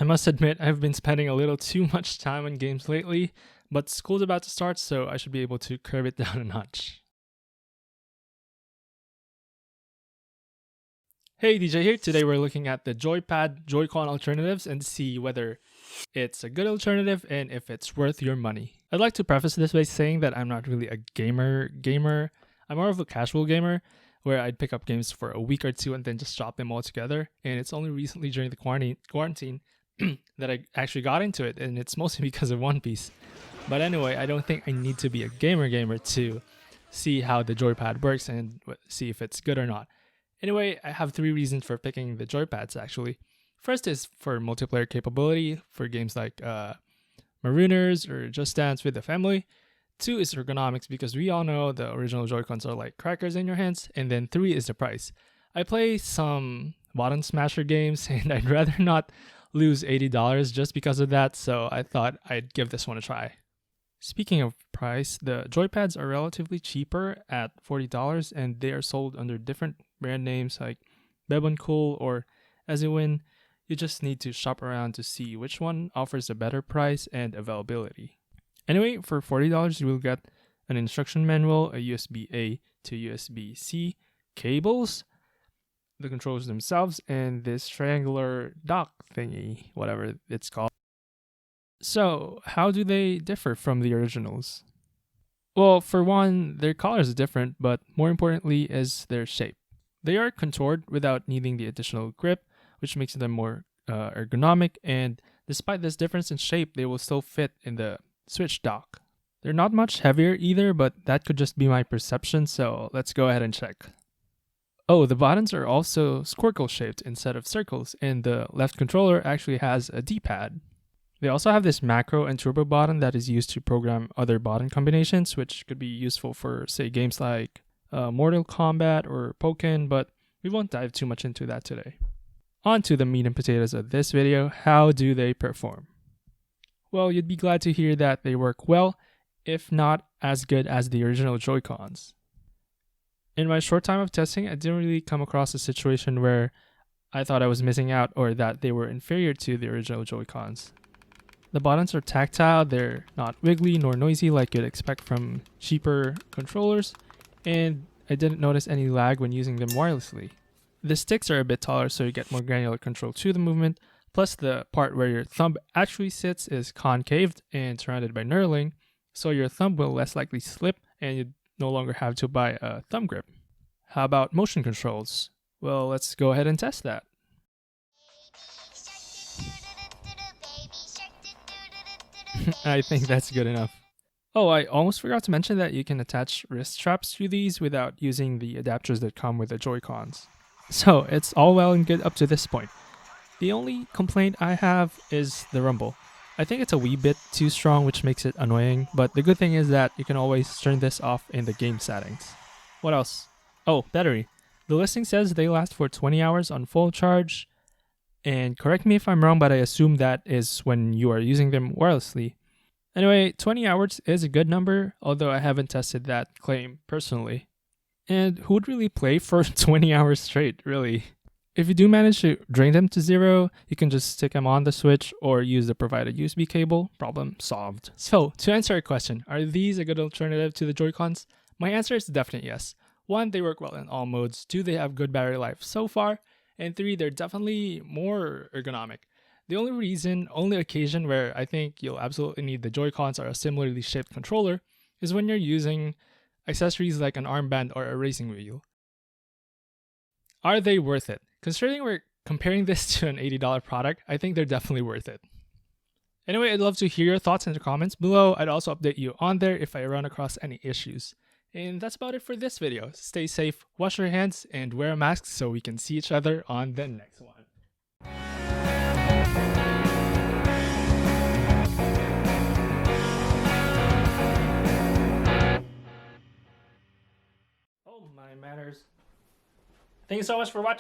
I must admit, I've been spending a little too much time on games lately, but school's about to start, so I should be able to curb it down a notch. Hey, DJ here. Today we're looking at the Joypad Joycon alternatives and see whether it's a good alternative and if it's worth your money. I'd like to preface this by saying that I'm not really a gamer. I'm more of a casual gamer where I'd pick up games for a week or two and then just drop them all together. And it's only recently during the quarantine that I actually got into it, and it's mostly because of One Piece. But anyway, I don't think I need to be a gamer to see how the Joypad works and see if it's good or not. Anyway, I have 3 reasons for picking the Joypads actually. First is for multiplayer capability for games like Marooners or Just Dance with the Family. 2 is ergonomics because we all know the original Joy-Cons are like crackers in your hands. And then 3 is the price. I play some button smasher games and I'd rather not lose $80 just because of that, so I thought I'd give this one a try. Speaking of price, the Joypads are relatively cheaper at $40 and they are sold under different brand names like Cool or Esywen. You just need to shop around to see which one offers a better price and availability. Anyway, for $40 you will get an instruction manual, a USB-A to USB-C, cables, the controllers themselves, and this triangular dock thingy, whatever it's called. So, how do they differ from the originals? Well, for one, their color is different, but more importantly is their shape. They are contoured without needing the additional grip, which makes them more ergonomic, and despite this difference in shape, they will still fit in the Switch dock. They're not much heavier either, but that could just be my perception, so let's go ahead and check. Oh, the buttons are also squircle shaped instead of circles, and the left controller actually has a D-pad. They also have this macro and turbo button that is used to program other button combinations, which could be useful for, say, games like Mortal Kombat or Pokken, but we won't dive too much into that today. On to the meat and potatoes of this video. How do they perform? Well, you'd be glad to hear that they work well, if not as good as the original Joy-Cons. In my short time of testing, I didn't really come across a situation where I thought I was missing out or that they were inferior to the original Joy-Cons. The buttons are tactile, they're not wiggly nor noisy like you'd expect from cheaper controllers, and I didn't notice any lag when using them wirelessly. The sticks are a bit taller so you get more granular control to the movement, plus the part where your thumb actually sits is concaved and surrounded by knurling, so your thumb will less likely slip and you no longer have to buy a thumb grip. How about motion controls? Well, let's go ahead and test that. I think that's good enough. Oh, I almost forgot to mention that you can attach wrist straps to these without using the adapters that come with the Joy-Cons. So, it's all well and good up to this point. The only complaint I have is the rumble. I think it's a wee bit too strong, which makes it annoying, but the good thing is that you can always turn this off in the game settings. What else? Oh, battery. The listing says they last for 20 hours on full charge, and correct me if I'm wrong, but I assume that is when you are using them wirelessly. Anyway, 20 hours is a good number, although I haven't tested that claim personally. And who would really play for 20 hours straight, really? If you do manage to drain them to zero, you can just stick them on the Switch or use the provided USB cable. Problem solved. So, to answer your question, are these a good alternative to the Joy-Cons? My answer is definitely yes. 1, they work well in all modes. 2, they have good battery life so far. And 3, they're definitely more ergonomic. The only occasion where I think you'll absolutely need the Joy-Cons or a similarly shaped controller is when you're using accessories like an armband or a racing wheel. Are they worth it? Considering we're comparing this to an $80 product, I think they're definitely worth it. Anyway, I'd love to hear your thoughts in the comments below. I'd also update you on there if I run across any issues. And that's about it for this video. Stay safe, wash your hands, and wear a mask so we can see each other on the next one. Oh, my manners. Thank you so much for watching.